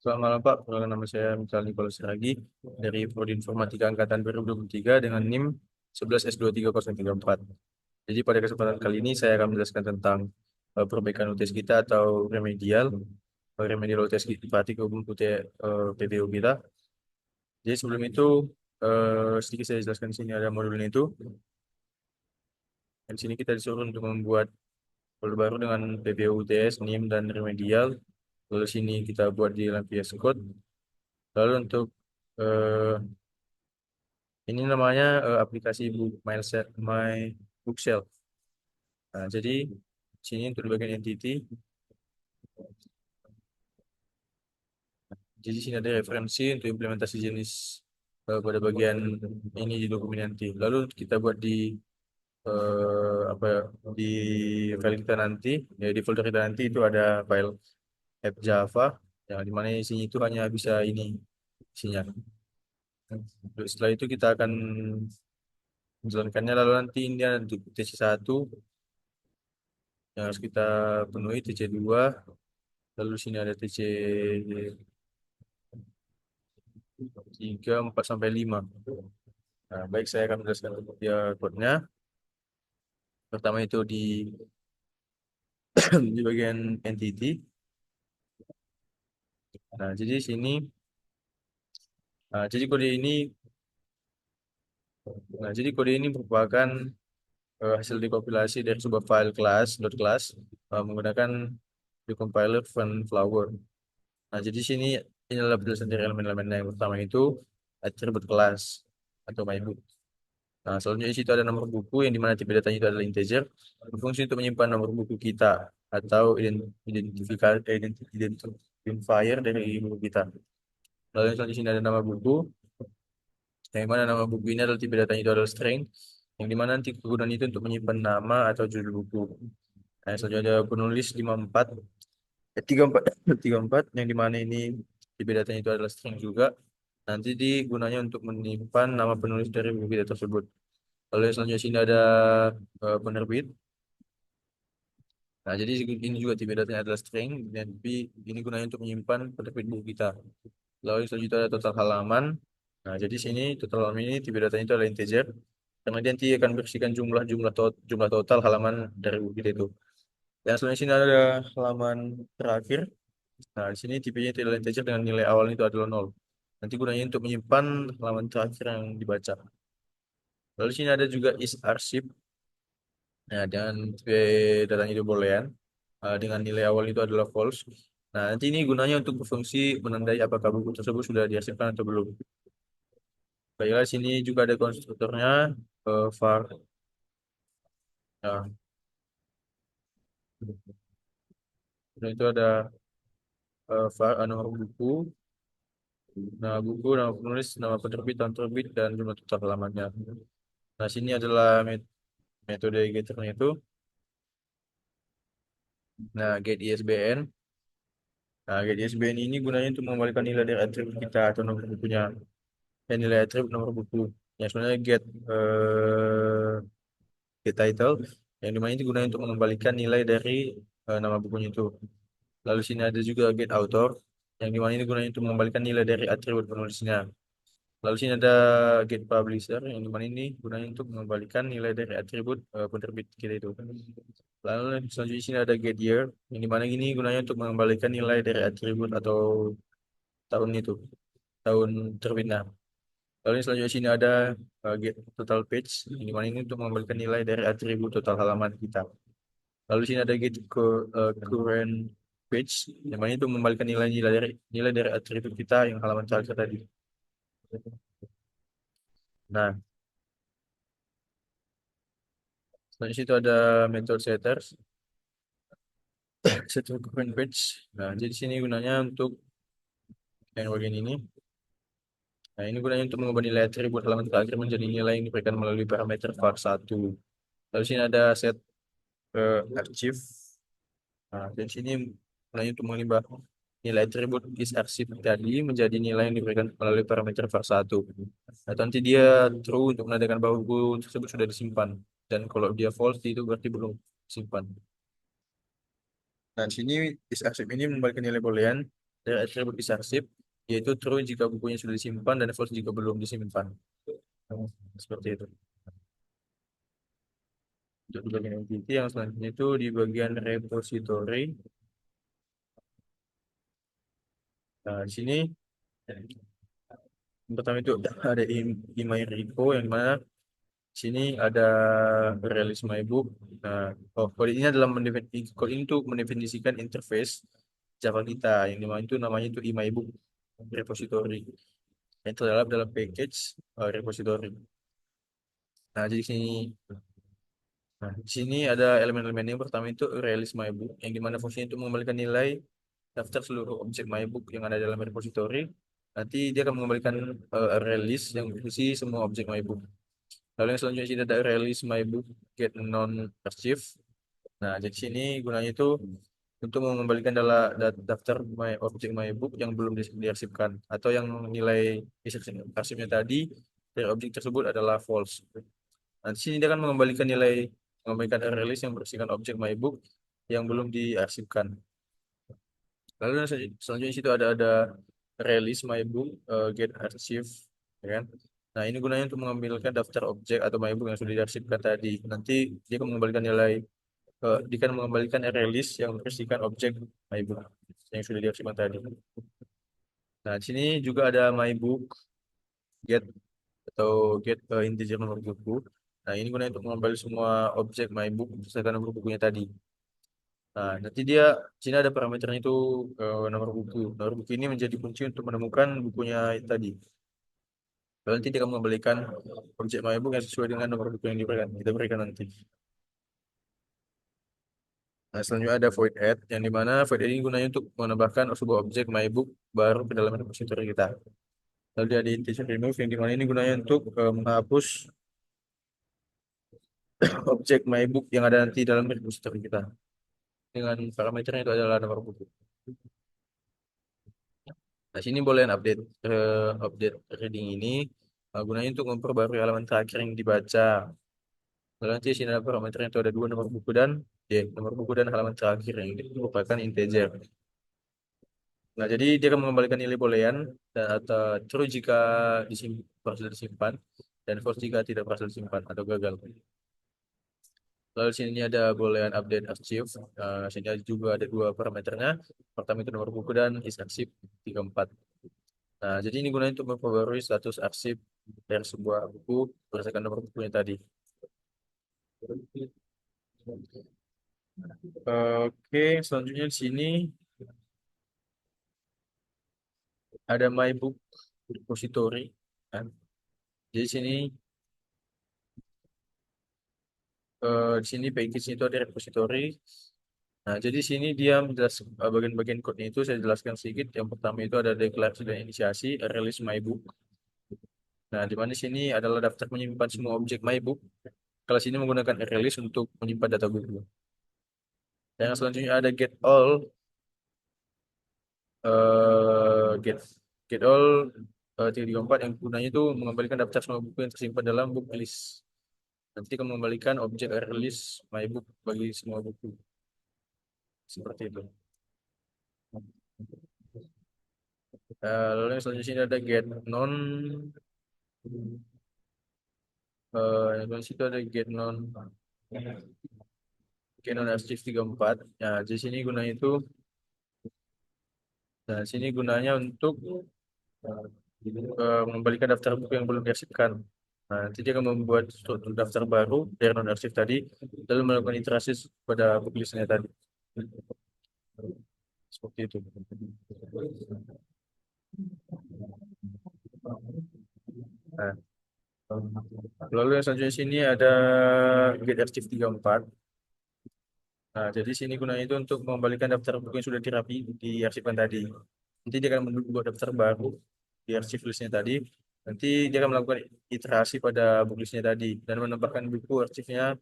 Selamat malam Pak, perkenalkan nama saya Mikal Nicholas Ragi dari Prodi Informatika Angkatan 2023 dengan NIM 11S23034. Jadi pada kesempatan kali ini saya akan menjelaskan tentang perbaikan UTS kita atau remedial UTS kita, praktikum PPU kita. Jadi sebelum itu sedikit saya jelaskan di sini ada modulnya itu. Dan di sini kita disuruh untuk membuat modul baru dengan PPU UTS, NIM dan remedial. Lalu sini kita buat di dalam VS Code. Lalu untuk eh, ini namanya aplikasi My Bookshelf. Nah, jadi sini untuk di bagian entity, jadi sini ada referensi untuk implementasi jenis pada bagian ini di dokumen nanti. Lalu kita buat di apa ya, di file kita nanti, ya di folder kita nanti itu ada file app Java, yang dimana isinya itu hanya bisa ini isinya. Setelah itu kita akan menjalankannya lalu nanti ini ada untuk TC1 yang harus kita penuhi, TC2. Lalu sini ada TC 3, 4 sampai 5. Nah, baik saya akan menjelaskan untuk dia code-nya. Pertama itu di di bagian entity. Nah, jadi sini jadi kode ini jadi kode ini merupakan hasil dekompilasi dari sebuah file class menggunakan decompiler Flower. Nah, jadi sini ini adalah penjelasan dari elemen-elemen yang pertama itu atribut kelas atau mybook. Nah, selanjutnya di situ ada nomor buku yang dimana tipe datanya itu adalah integer, berfungsi untuk menyimpan nomor buku kita atau identifier dari buku kita. Lalu yang selanjutnya di sini ada nama buku, yang dimana nama buku ini adalah tipe datanya itu adalah string, yang dimana nanti kegunaan itu untuk menyimpan nama atau judul buku. Nah, yang selanjutnya ada penulis 54, 34, 34, yang dimana ini tipe datanya itu adalah string juga. Nanti digunanya untuk menyimpan nama penulis dari buku kita tersebut. Lalu yang selanjutnya sini ada penerbit. Nah, jadi ini juga tipe datanya adalah string, dan ini gunanya untuk menyimpan penerbit buku kita. Lalu yang selanjutnya ada total halaman. Nah, jadi sini total halaman ini tipe datanya itu adalah integer, karena dia nanti akan bersihkan jumlah total halaman dari buku kita itu. Yang selanjutnya sini ada halaman terakhir. Nah, di sini tipenya itu adalah integer dengan nilai awalnya itu adalah 0. Nanti gunanya untuk menyimpan halaman terakhir yang dibaca. Lalu sini ada juga is arsip. Nah, dengan tipe datanya itu boolean dengan nilai awal itu adalah false. Nah, nanti ini gunanya untuk berfungsi menandai apakah buku tersebut sudah dihasilkan atau belum. Baiklah, sini juga ada konstruktornya var. Nah, dan itu ada var nomor buku, nama buku, nama penulis, nama penerbit, tahun terbit, dan jumlah total halamannya. Nah, sini adalah metode getternya itu. Nah, get ISBN. Nah, get ISBN ini gunanya untuk mengembalikan nilai dari atribut kita atau nomor bukunya. Dan nilai atribut nomor buku. Yang sebenarnya get title. Yang dimana itu gunanya untuk mengembalikan nilai dari nama bukunya itu. Lalu sini ada juga get author. Yang dimana ini gunanya untuk mengembalikan nilai dari atribut penulisnya. Lalu sini ada get publisher. Yang dimana ini gunanya untuk mengembalikan nilai dari atribut penerbit kita itu. Lalu selanjutnya sini ada get year. Yang dimana ini gunanya untuk mengembalikan nilai dari atribut atau tahun itu. Tahun terbitnya. Lalu yang selanjutnya sini ada get total page, yang dimana ini untuk mengembalikan nilai dari atribut total halaman kita. Lalu sini ada get current page, yang mana itu mengembalikan nilai dari atribut kita yang halaman terakhir tadi. Nah, selanjutnya situ ada method setters, setter current page. Nah, jadi sini gunanya untuk yang bagian ini. Nah, ini gunanya untuk mengubah nilai atribut halaman terakhir menjadi nilai yang diberikan melalui parameter var1. Lalu sini ada set archive. Nah, dan sini gunanya untuk mengubah nilai atribut is arsip tadi menjadi nilai yang diberikan melalui parameter var1. Atau nanti dia true untuk menandakan bahwa buku tersebut sudah disimpan. Dan kalau dia false itu berarti belum disimpan. Dan sini is arsip ini memberikan nilai boolean dari atribut isi arsip, yaitu true jika bukunya sudah disimpan dan false jika belum disimpan. Seperti itu. Untuk di bagian entity yang selanjutnya itu di bagian repository. Nah, di sini yang pertama itu ada email repo yang mana di sini ada release my book. Nah, kode ini adalah kode ini untuk mendefinisikan interface Java kita yang dimana itu namanya itu email book repository yang terdapat dalam package repository. Nah, jadi sini di sini ada elemen-elemen yang pertama itu release my book yang dimana fungsinya itu mengembalikan nilai daftar seluruh objek my book yang ada dalam repository. Nanti dia akan mengembalikan release yang berisi semua objek my book. Lalu yang selanjutnya sini ada release my book get non archive. Nah, jadi sini gunanya itu untuk mengembalikan daftar objek my book yang belum diarsipkan atau yang nilai isi arsipnya tadi dari objek tersebut adalah false. Nah, di sini dia akan mengembalikan release yang berisikan objek my book yang belum diarsipkan. Lalu yang selanjutnya di situ ada release my book get archive, ya kan? Nah, ini gunanya untuk mengambilkan daftar objek atau my book yang sudah diarsipkan tadi. Nanti dia akan mengembalikan dia akan mengembalikan release yang berisikan objek my book yang sudah diarsipkan tadi. Nah, di sini juga ada my book get atau get integer nomor buku. Nah, ini gunanya untuk mengembalikan semua objek my book berdasarkan nomor bukunya tadi. Nah, nanti sini ada parameternya itu nomor buku. Nomor buku ini menjadi kunci untuk menemukan bukunya tadi. Lalu nanti dia akan mengembalikan objek my book yang sesuai dengan nomor buku yang kita berikan nanti. Nah, selanjutnya ada void add, yang dimana void add ini gunanya untuk menambahkan sebuah objek my book baru ke dalam repository kita. Lalu dia ada intention remove, yang dimana ini gunanya untuk menghapus objek my book yang ada nanti dalam repository kita. Dengan parameternya itu adalah nomor buku. Nah, sini boleh update reading ini gunanya untuk memperbarui halaman terakhir yang dibaca. Lalu nanti sini ada parameternya itu ada dua nomor buku nomor buku dan halaman terakhir yang merupakan integer. Nah, jadi dia akan mengembalikan nilai boolean dan atau true jika berhasil disimpan dan false jika tidak berhasil disimpan atau gagal. Lalu sini ada boolean update archive. Sini juga ada dua parameternya. Pertama itu nomor buku dan is archive 34. Nah, jadi ini gunanya untuk memperbarui status arsip dari sebuah buku berdasarkan nomor bukunya tadi. Oke, selanjutnya di sini ada my book repository. Kan? Jadi di sini package itu ada repository. Nah, jadi sini dia menjelaskan bagian-bagian code itu saya jelaskan sedikit. Yang pertama itu ada deklarasi dan inisiasi, release my book. Nah, di mana sini adalah daftar menyimpan semua objek my book. Kalau sini menggunakan release untuk menyimpan data buku. Dan yang selanjutnya ada get all, eh get get all 334 yang gunanya itu mengembalikan daftar semua buku yang tersimpan dalam book list. Nanti akan mengembalikan objek release my book bagi semua buku. Seperti itu. Lalu yang selanjutnya sini ada get non yang situ ada get non archive 34. Nah, di sini gunanya itu nah sini gunanya untuk mengembalikan daftar buku yang belum diarsipkan. Nah, nanti dia akan membuat suatu daftar baru dari non arsip tadi, lalu melakukan iterasi pada buku listnya tadi. Seperti itu. Nah, lalu yang selanjutnya sini ada get archive 34. Nah, jadi sini gunanya itu untuk mengembalikan daftar buku yang sudah diarsipkan tadi. Nanti dia akan membuat daftar baru di arsip listnya tadi. Nanti dia akan melakukan iterasi pada buku listnya tadi dan menambahkan buku arsipnya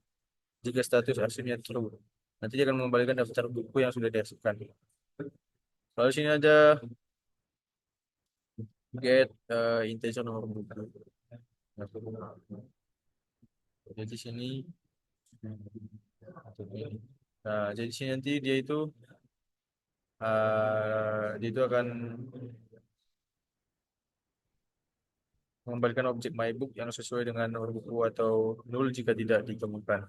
jika status arsipnya true. Nanti dia akan mengembalikan daftar buku yang sudah diarsipkan. Lalu sini ada get integer nomor buku. Jadi sini, nah jadi sini nanti dia itu dia itu akan mengembalikan objek MyBook yang sesuai dengan nomor buku atau nol jika tidak ditemukan.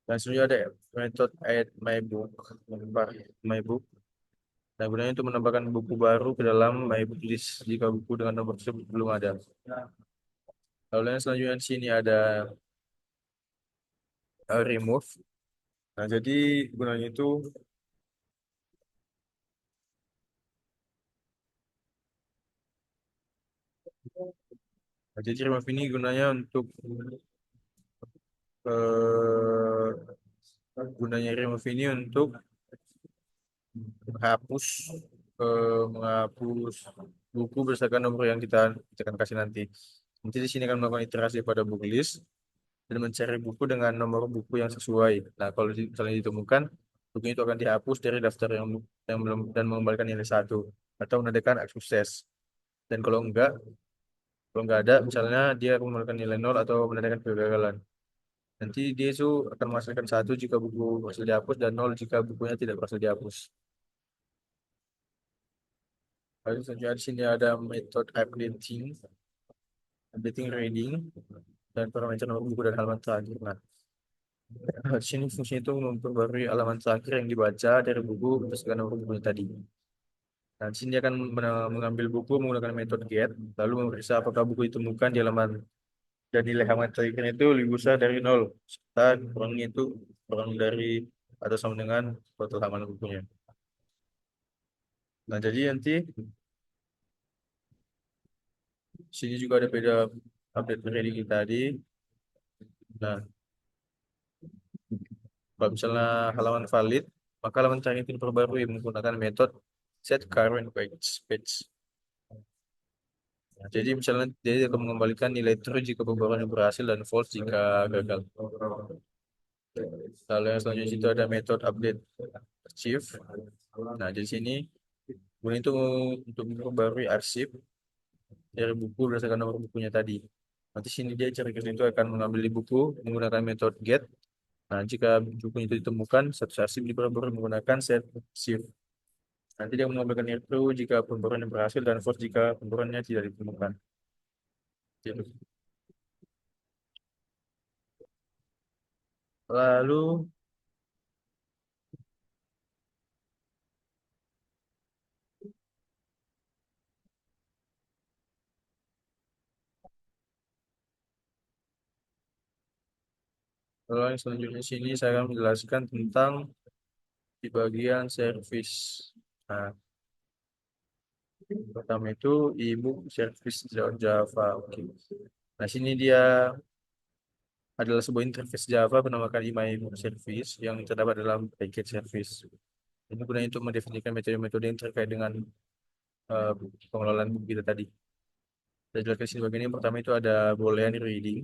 Dan selanjutnya ada metode add MyBook, menambah MyBook. Nah, gunanya untuk menambahkan buku baru ke dalam MyBook list jika buku dengan nomor tersebut belum ada. Lalu yang selanjutnya di sini ada remove. Nah, jadi gunanya itu jadi remove ini gunanya untuk remove ini untuk menghapus menghapus buku berdasarkan nomor yang kita akan kasih nanti. Nanti di sini akan melakukan iterasi pada book list dan mencari buku dengan nomor buku yang sesuai. Nah, kalau misalnya ditemukan, buku itu akan dihapus dari daftar yang belum dan mengembalikan nilai satu atau menandakan sukses. Dan kalau enggak ada, misalnya dia akan mengembalikan nilai nol atau menandakan kegagalan. Nanti dia itu akan menghasilkan satu jika buku berhasil dihapus dan nol jika bukunya tidak berhasil dihapus. Lalu selanjutnya di sini ada metode updating reading, dan parameter nomor buku dan halaman terakhir. Nah, di sini fungsi itu memperbarui halaman terakhir yang dibaca dari buku berdasarkan nomor bukunya tadi. Nah, di sini dia akan mengambil buku menggunakan metode get, lalu memeriksa apakah buku ditemukan di halaman dan nilai halaman terakhir itu lebih besar dari nol, serta kurangnya itu kurang dari atau sama dengan total halaman bukunya. Nah, jadi nanti sini juga ada beda update reading tadi. Nah, kalau misalnya halaman valid, maka halaman terakhir itu diperbarui menggunakan metode set current page. Nah, jadi misalnya dia akan mengembalikan nilai true jika pembaruan berhasil dan false jika gagal. Lalu yang selanjutnya itu ada metode update archive. Nah, di sini guna itu untuk memperbarui arsip dari buku berdasarkan nomor bukunya tadi. Nanti sini dia cari kerja itu akan mengambil di buku menggunakan metode get. Nah, jika buku itu ditemukan, satu arsip diperbarui menggunakan set shift. Nanti dia menambahkan itu jika pembaruannya berhasil dan false jika pembaruannya tidak ditemukan. Gitu. Lalu kalau yang selanjutnya sini saya akan menjelaskan tentang di bagian service. Nah, pertama itu ebook service Java. Oke. Nah, sini dia adalah sebuah interface Java bernamakan ebook service yang terdapat dalam package service. Ini gunanya untuk mendefinisikan metode-metode yang terkait dengan eh, pengelolaan buku kita tadi. Saya jelaskan sini bagian yang pertama itu ada boolean reading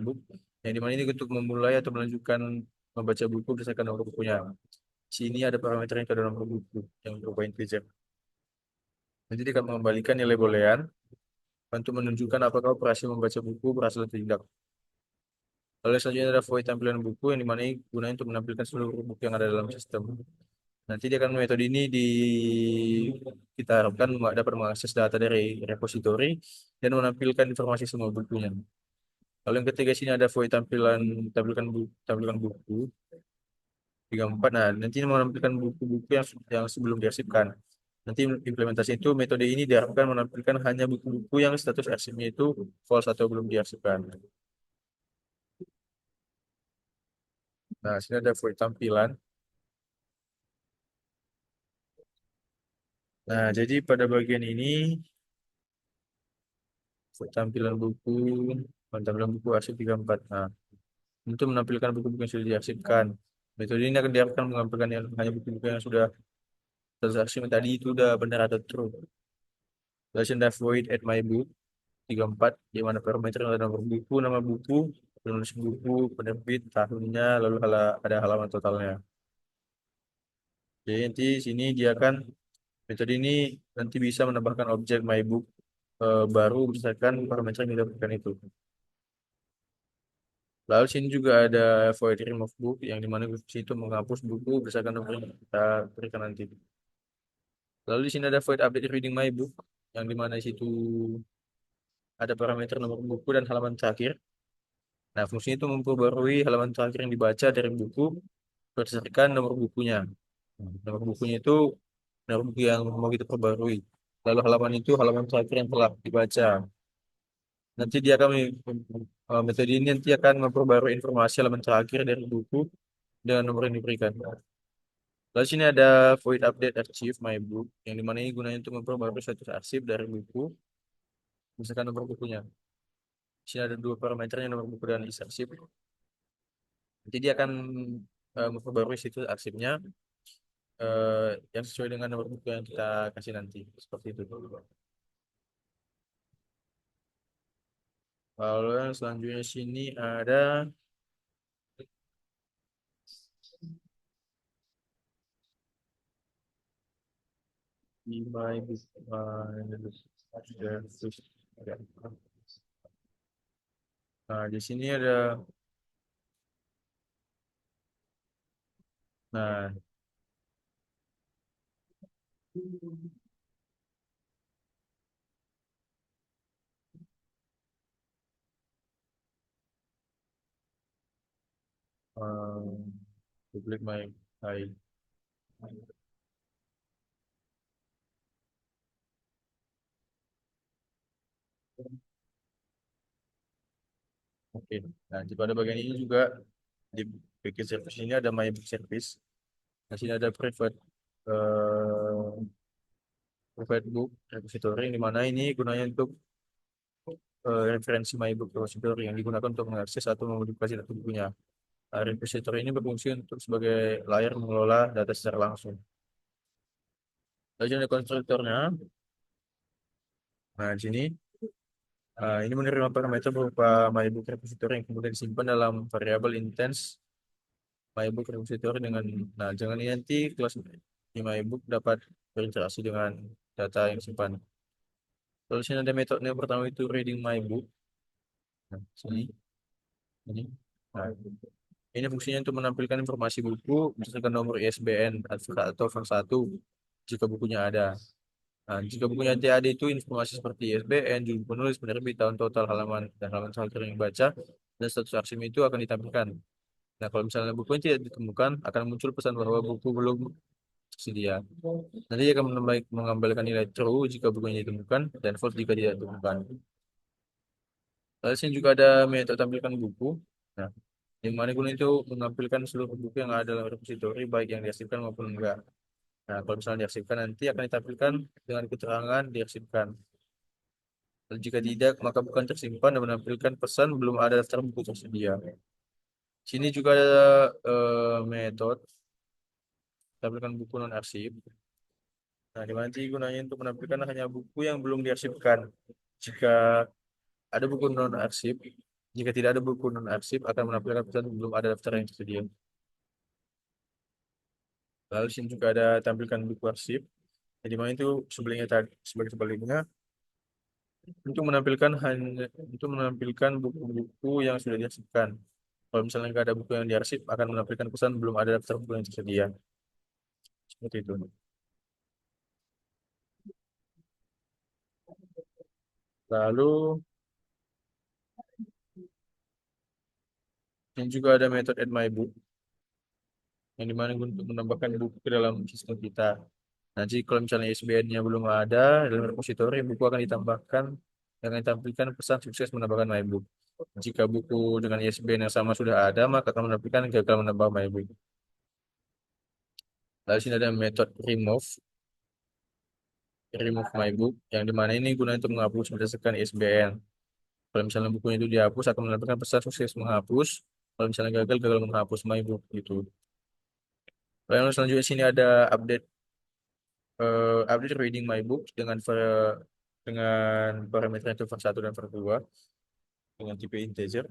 book, yang dimana ini untuk memulai atau melanjutkan membaca buku berdasarkan nomor bukunya. Sini ada parameter yang ada nomor buku yang berupa integer. Nanti dia akan mengembalikan nilai boolean untuk menunjukkan apakah operasi membaca buku berhasil atau tidak. Lalu selanjutnya ada void tampilan buku yang dimana ini gunanya untuk menampilkan seluruh buku yang ada dalam sistem. Nanti dia akan metode ini kita harapkan dapat mengakses data dari repository dan menampilkan informasi semua bukunya. Lalu yang ketiga sini ada void tampilkan buku 34. Nah, nanti ini menampilkan buku-buku yang sebelum diarsipkan. Nanti implementasi itu metode ini diharapkan menampilkan hanya buku-buku yang status arsipnya itu false atau belum diarsipkan. Nah, sini ada void tampilan. Nah, jadi pada bagian ini void tampilan buku arsip 34. Nah, untuk menampilkan buku-buku yang sudah diarsipkan. Metode ini akan diharapkan mengampilkan hanya buku-buku yang sudah status arsip tadi itu udah benar atau true. Lalu ada void at my book 34, di mana parameter ada nomor buku, nama buku, penulis buku, penerbit, tahunnya, lalu ada halaman totalnya. Jadi nanti sini dia akan metode ini nanti bisa menambahkan objek mybook baru berdasarkan parameter yang kita berikan itu. Lalu sini juga ada void remove book yang dimana fungsi itu menghapus buku berdasarkan nomor yang kita berikan nanti. Lalu di sini ada void update reading my book yang dimana di situ ada parameter nomor buku dan halaman terakhir. Nah, fungsinya itu memperbarui halaman terakhir yang dibaca dari buku berdasarkan nomor bukunya. Nomor bukunya itu nomor buku yang mau kita perbarui. Lalu halaman itu halaman terakhir yang telah dibaca. Nanti dia akan metode ini nanti akan memperbarui informasi halaman terakhir dari buku dengan nomor yang diberikan. Lalu sini ada void update archive my book yang dimana ini gunanya untuk memperbarui status arsip dari buku, misalkan nomor bukunya. Di sini ada dua parameternya nomor buku dan isi arsip. Nanti dia akan memperbarui situs arsipnya yang sesuai dengan nomor buku yang kita kasih nanti. Seperti itu. Lalu yang selanjutnya sini ada di my book. Nah, di sini ada, nah, public my, my. Oke. Nah, di pada bagian ini juga di bagian service ini ada my book service. Di sini ada private book repository di mana ini gunanya untuk referensi my book repository yang digunakan untuk mengakses atau memodifikasi data bukunya. Nah, repository ini berfungsi untuk sebagai layar mengelola data secara langsung. Lalu ada konstruktornya. Nah, di sini ini menerima parameter berupa MyBook repository yang kemudian disimpan dalam variabel instance MyBook repository dengan, nah, jangan ini nanti kelas di MyBook dapat berinteraksi dengan data yang disimpan. Lalu sini ada metode yang pertama itu reading MyBook. Nah, sini, ini. Nah, ini fungsinya untuk menampilkan informasi buku berdasarkan nomor ISBN atau font 1 jika bukunya ada. Nah, jika bukunya nanti ada itu informasi seperti ISBN, judul penulis, penerbit, tahun total, halaman, dan halaman terakhir yang dibaca, dan status arsip itu akan ditampilkan. Nah, kalau misalnya buku yang tidak ditemukan, akan muncul pesan bahwa buku belum tersedia. Nanti dia akan mengembalikan nilai true jika bukunya ditemukan, dan false jika tidak ditemukan. Lalu sini juga ada metode tampilkan buku. Nah, yang mana guna itu menampilkan seluruh buku yang ada dalam repository, baik yang diarsipkan maupun enggak. Nah, kalau misalnya diarsipkan, nanti akan ditampilkan dengan keterangan diarsipkan. Dan jika tidak, maka bukan tersimpan dan menampilkan pesan belum ada daftar buku tersedia. Sini juga ada metode tampilkan buku non arsip. Nah, di mana nanti gunanya untuk menampilkan hanya buku yang belum diarsipkan. Jika ada buku non arsip, jika tidak ada buku non arsip, akan menampilkan pesan belum ada daftar yang tersedia. Lalu sini juga ada tampilkan buku arsip. Jadi mana itu sebelumnya tadi sebagai sebaliknya untuk menampilkan buku-buku yang sudah diarsipkan. Kalau misalnya nggak ada buku yang diarsip, akan menampilkan pesan belum ada daftar buku yang tersedia. Seperti itu. Lalu, yang juga ada metode add my book, yang dimana untuk menambahkan buku ke dalam sistem kita. Nanti kalau misalnya ISBN-nya belum ada, dalam repository, buku akan ditambahkan dengan ditampilkan pesan sukses menambahkan my book. Jika buku dengan ISBN yang sama sudah ada, maka akan menampilkan gagal menambah my book. Lalu sini ada metode remove my book, yang dimana ini guna untuk menghapus berdasarkan ISBN. Kalau misalnya bukunya itu dihapus, akan mendapatkan pesan sukses menghapus. Kalau misalnya gagal, gagal menghapus my book gitu. Lalu yang selanjutnya sini ada update reading my book dengan parameter itu var 1 dan var 2 dengan tipe integer.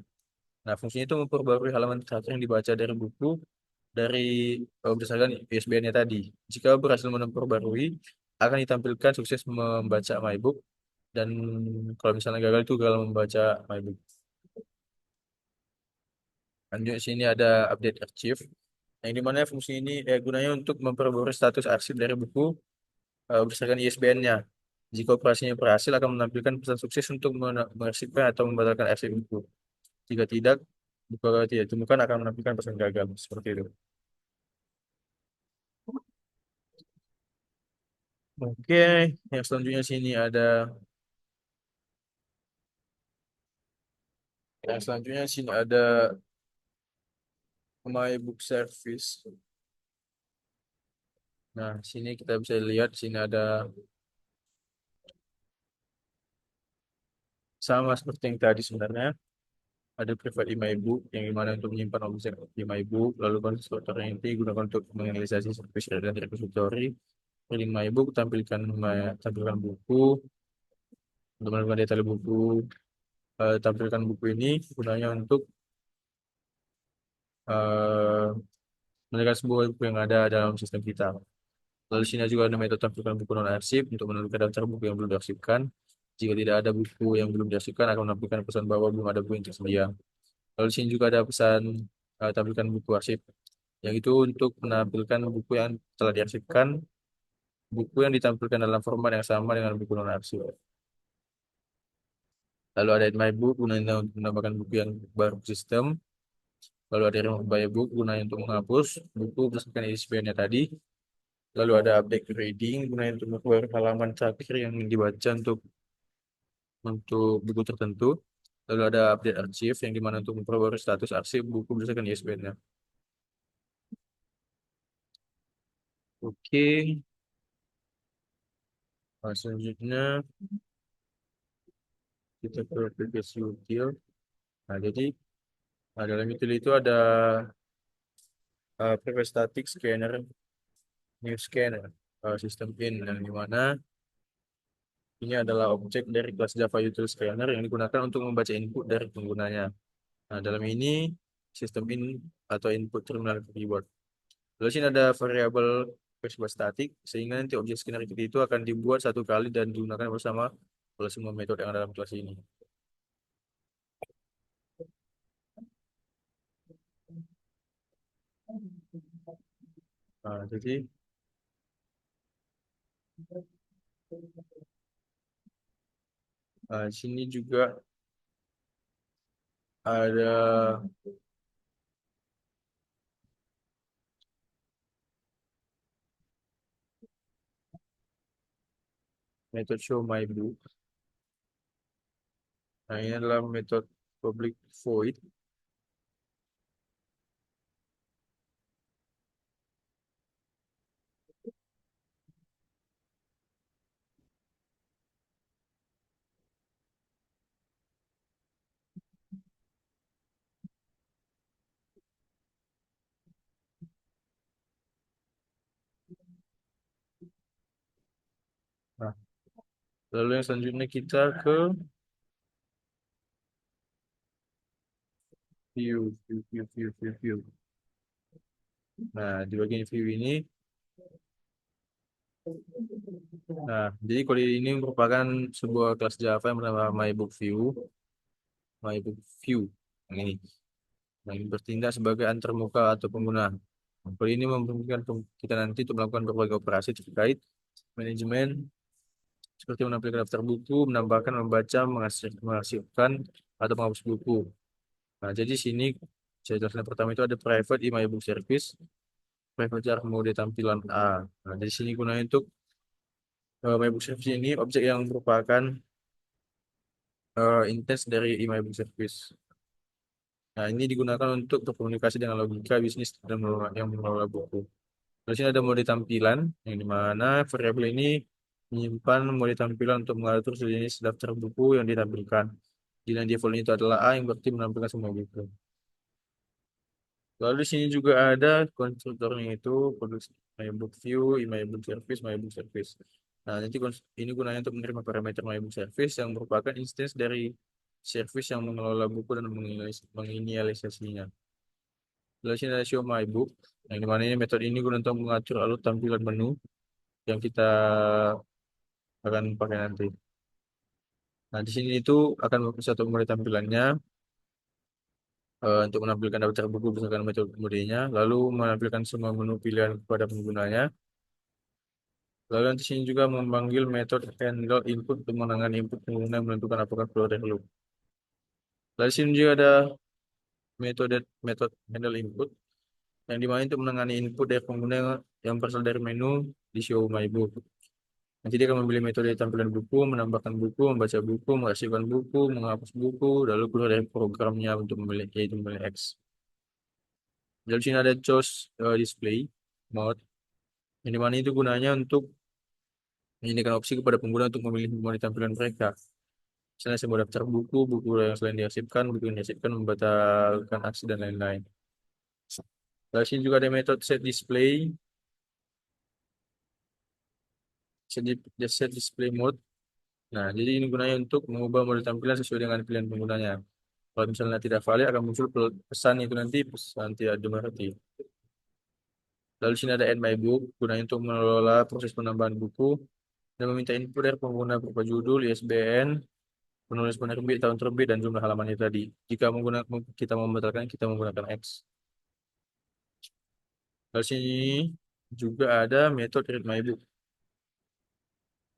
Nah, fungsinya itu memperbarui halaman terakhir yang dibaca dari buku dari berdasarkan ISBN-nya tadi. Jika berhasil memperbarui, akan ditampilkan sukses membaca my book dan kalau misalnya gagal itu gagal membaca my book. Lanjut sini ada update archive. Yang dimana fungsi ini gunanya untuk memperbarui status arsip dari buku berdasarkan ISBN-nya. Jika operasinya berhasil akan menampilkan pesan sukses untuk mengarsipkan atau membatalkan arsip buku. Jika tidak, buku tidak ditemukan akan menampilkan pesan gagal. Seperti itu. Oke, yang selanjutnya sini ada My Book Service. Nah, sini kita bisa lihat sini ada sama seperti yang tadi sebenarnya. Ada private emailbook yang dimana untuk menyimpan objek emailbook, lalu konstruktor yang digunakan untuk menginisiasi service dan repository. Reading my book tampilkan buku untuk menemukan detail buku. Tampilkan buku ini gunanya untuk eh menekan sebuah buku yang ada dalam sistem kita. Lalu sini juga ada metode tampilkan buku non arsip untuk menentukan daftar buku yang belum diarsipkan. Jika tidak ada buku yang belum diarsipkan akan menampilkan pesan bahwa belum ada buku yang tersedia. Lalu di sini juga ada pesan tampilkan buku arsip, yang itu untuk menampilkan buku yang telah diarsipkan, buku yang ditampilkan dalam format yang sama dengan buku non-arsip. Lalu ada in my book gunanya untuk menambahkan buku yang baru ke sistem. Lalu ada remove by book gunanya untuk menghapus buku berdasarkan ISBN-nya tadi. Lalu ada update reading gunanya untuk memperbarui halaman terakhir yang dibaca untuk buku tertentu. Lalu ada update archive yang dimana untuk memperbarui status arsip buku berdasarkan ISBN-nya. Oke, selanjutnya kita ke aplikasi util. Nah, jadi dalam util itu ada private static scanner, new scanner, sistem in yang dimana ini adalah objek dari kelas Java Util Scanner yang digunakan untuk membaca input dari penggunanya. Nah, dalam ini sistem in atau input terminal keyboard. Lalu sini ada variabel bersifat statik sehingga nanti objek scanner itu akan dibuat satu kali dan digunakan bersama oleh semua metode yang ada dalam kelas ini. Nah, jadi sini juga ada metode show my book. Nah, ini adalah metode public void. Nah, lalu yang selanjutnya kita ke view. Nah, di bagian view ini, nah, jadi kalau ini merupakan sebuah kelas Java yang bernama MyBookView. Yang ini, yang bertindak sebagai antarmuka atau pengguna. Kalau ini memungkinkan kita nanti untuk melakukan berbagai operasi terkait manajemen seperti menampilkan daftar buku, menambahkan, membaca, mengarsipkan, atau menghapus buku. Nah, jadi sini saya jelaskan pertama itu ada private email book service, private jar mode tampilan A. Nah, di sini gunanya untuk my book service ini objek yang merupakan instance dari email book service. Nah, ini digunakan untuk berkomunikasi dengan logika bisnis dan yang mengelola buku. Terus ini ada mode tampilan yang dimana variabel ini menyimpan mode tampilan untuk mengatur sejenis daftar buku yang ditampilkan. Jika default itu adalah A yang berarti menampilkan semua buku. Lalu di sini juga ada konstruktornya itu produksi MyBook View, MyBook Service, MyBook Service. Nah, nanti ini gunanya untuk menerima parameter MyBook Service yang merupakan instance dari service yang mengelola buku dan menginisialisasinya. Lalu sini ada Show My Book, yang dimana ini metode ini guna untuk mengatur alur tampilan menu yang kita akan pakai nanti. Nah, di sini itu akan satu mulai tampilannya. untuk menampilkan daftar buku berdasarkan metodenya, lalu menampilkan semua menu pilihan kepada penggunanya. Lalu nanti sini juga memanggil metode handle input untuk menangani input pengguna yang menentukan apakah keluar dari loop. Lalu sini juga ada metode metode handle input yang dimana untuk menangani input dari pengguna yang berasal dari menu di Show My Book. Nanti dia akan memilih metode tampilan buku, menambahkan buku, membaca buku, mengarsipkan buku, menghapus buku, lalu keluar dari programnya untuk memilih yaitu memilih X. Lalu sini ada choose display mode, yang dimana itu gunanya untuk menyediakan opsi kepada pengguna untuk memilih mode tampilan mereka. Misalnya semua daftar buku, buku yang selain diarsipkan, buku yang diarsipkan, membatalkan aksi dan lain-lain. Lalu sini juga ada metode set display, set display mode. Nah, jadi ini gunanya untuk mengubah mode tampilan sesuai dengan pilihan penggunanya. Kalau misalnya tidak valid, akan muncul pesan itu nanti pesan tidak dimengerti. Lalu sini ada Add My Book, gunanya untuk mengelola proses penambahan buku dan meminta input dari pengguna berupa judul, ISBN, penulis penerbit, tahun terbit, dan jumlah halaman itu tadi. Jika menggunakan kita membatalkan, kita menggunakan X. Lalu sini juga ada metode Read My Book.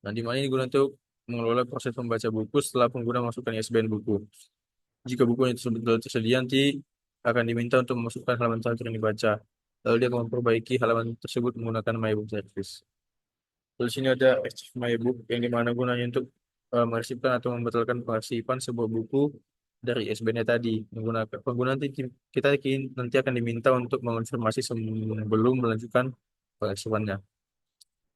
Nah, di mana ini guna untuk mengelola proses membaca buku setelah pengguna masukkan ISBN buku. Jika buku itu sudah tersedia, nanti akan diminta untuk memasukkan halaman terakhir yang dibaca. Lalu dia akan memperbaiki halaman tersebut menggunakan My Book Service. Terus sini ada Archive My Book yang dimana gunanya untuk mengarsipkan atau membatalkan pengarsipan sebuah buku dari ISBN tadi. Menggunakan pengguna nanti nanti akan diminta untuk mengonfirmasi sebelum melanjutkan pengarsipannya.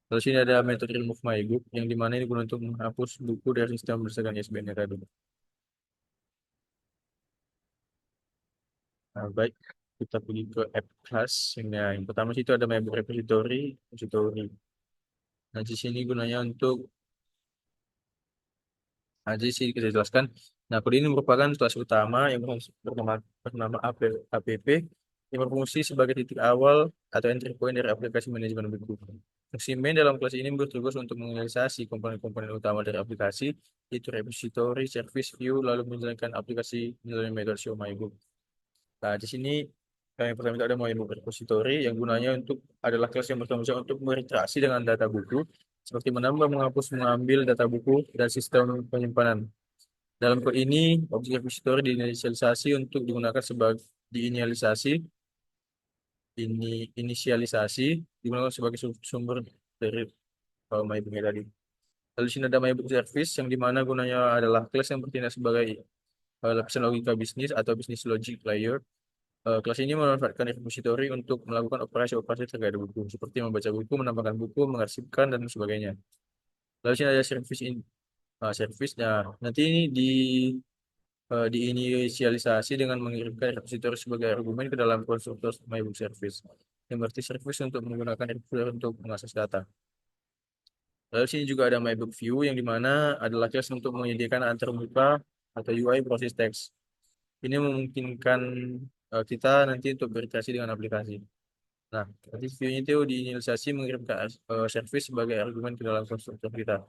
Terus ini ada metode remove my book yang dimana ini guna untuk menghapus buku dari sistem berdasarkan ISBN tadi. Nah, baik, kita pergi ke app class. Nah, yang pertama sih itu ada my book repository. Nah, di sini gunanya untuk jadi sih kita jelaskan. Nah, kode ini merupakan kelas utama yang bernama app yang berfungsi sebagai titik awal atau entry point dari aplikasi manajemen buku. Fungsi main dalam kelas ini bertugas untuk menginisiasi komponen-komponen utama dari aplikasi, yaitu repository, service view, lalu menjalankan aplikasi melalui metode show my book. Nah, di sini yang pertama itu ada My Book Repository yang gunanya adalah kelas yang bertanggung jawab untuk berinteraksi dengan data buku, seperti menambah, menghapus, mengambil data buku, dan sistem penyimpanan. Dalam kode ini, objek repository diinisialisasi untuk digunakan sebagai diinisialisasi inisialisasi digunakan sebagai sumber dari MyBook tadi. Lalu di sini ada MyBook Service yang dimana gunanya adalah kelas yang bertindak sebagai lapisan logika bisnis atau business logic layer. Kelas ini memanfaatkan repository untuk melakukan operasi-operasi terkait buku, seperti membaca buku, menambahkan buku, mengarsipkan, dan sebagainya. Lalu sini ada service. Nah, nanti ini diinisialisasi dengan mengirimkan repository sebagai argumen ke dalam konstruktor MyBook Service. Yang berarti service untuk menggunakan repository untuk mengakses data. Lalu sini juga ada MyBook View yang dimana adalah kelas untuk menyediakan antarmuka atau UI proses teks. Ini memungkinkan kita nanti untuk berinteraksi dengan aplikasi. Nah, nanti view-nya itu diinisialisasi mengirimkan service sebagai argumen ke dalam konstruktor kita.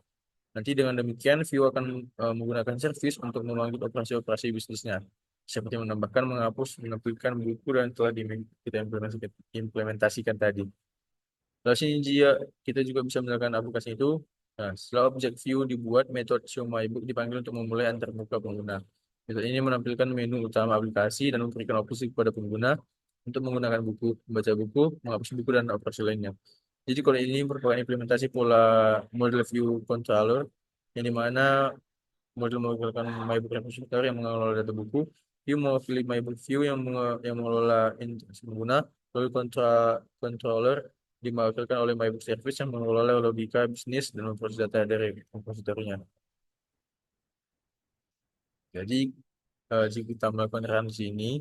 Nanti dengan demikian, view akan menggunakan service untuk memanggil operasi-operasi bisnisnya, seperti menambahkan, menghapus, menampilkan buku dan telah kita implementasikan tadi. Lalu sini kita juga bisa menggunakan aplikasi itu. Nah, setelah objek view dibuat, metode show my book dipanggil untuk memulai antarmuka pengguna. Metode ini menampilkan menu utama aplikasi dan memberikan opsi kepada pengguna untuk menggunakan buku, membaca buku, menghapus buku, dan operasi lainnya. Jadi kalau ini merupakan implementasi pola model view controller yang dimana model menggunakan MyBook Repository yang mengelola data buku, view mewakili MyBook View yang mengelola interaksi pengguna, lalu controller diwakilkan oleh MyBook Service yang mengelola logika bisnis dan memproses data dari repositorinya. Jadi jika kita melakukan run di sini,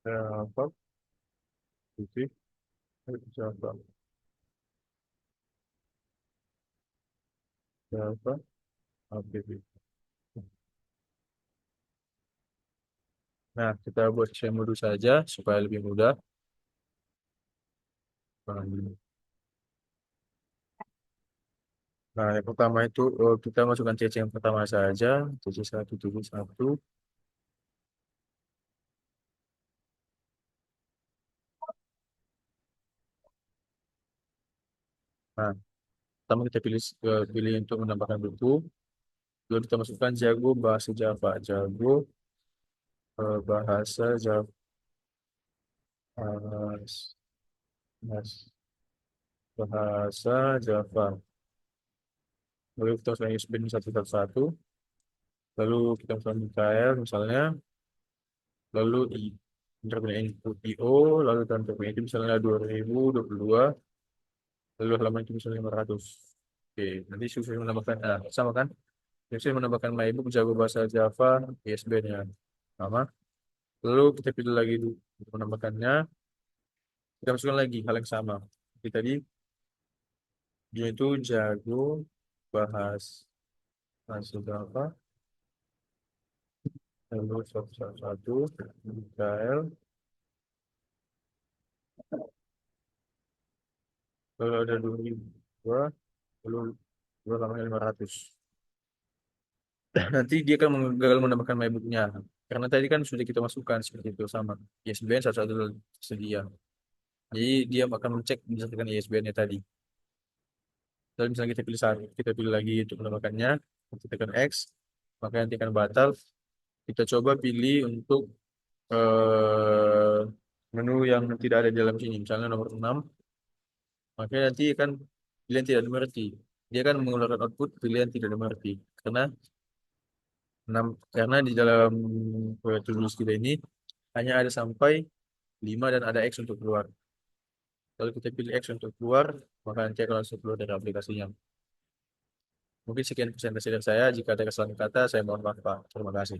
Java, titik, Java, Java, app. Nah, kita buat share modul saja supaya lebih mudah. Nah, yang pertama itu kita masukkan CC yang pertama saja, CC 171. Nah, pertama kita pilih untuk menambahkan buku. Lalu kita masukkan Jago bahasa Java, Jago bahasa Java, bahasa Java. Lalu kita masukkan USB 111. Lalu kita masukkan UKL misalnya, lalu internet input IO, lalu dan internet itu misalnya 2022, lalu halaman itu misalnya 500. Oke, nanti susah menambahkan, nah, sama kan? Susah menambahkan MyBook Jago bahasa Java, ISBN-nya sama. Lalu kita pilih lagi untuk menambahkannya, kita masukkan lagi hal yang sama. Jadi tadi dia itu Jago bahas bahasa Java, lalu 111, UKL, lalu ada 2002, lalu dua halaman 500. Nanti dia akan gagal menambahkan MyBook-nya. Karena tadi kan sudah kita masukkan seperti itu sama. ISBN satu-satu tersedia. Jadi dia akan mencek berdasarkan ISBN-nya tadi. Lalu misalnya kita pilih satu, kita pilih lagi untuk menambahkannya, kita tekan X, maka nanti akan batal. Kita coba pilih untuk eh, menu yang tidak ada di dalam sini. Misalnya nomor 6, maka nanti akan pilihan tidak dimengerti. Dia akan mengeluarkan output pilihan tidak dimengerti. Karena karena di dalam tulis kita ini hanya ada sampai 5 dan ada X untuk keluar. Kalau kita pilih X untuk keluar, maka nanti akan langsung keluar dari aplikasinya. Mungkin sekian presentasi dari saya. Jika ada kesalahan kata, saya mohon maaf, Pak. Terima kasih.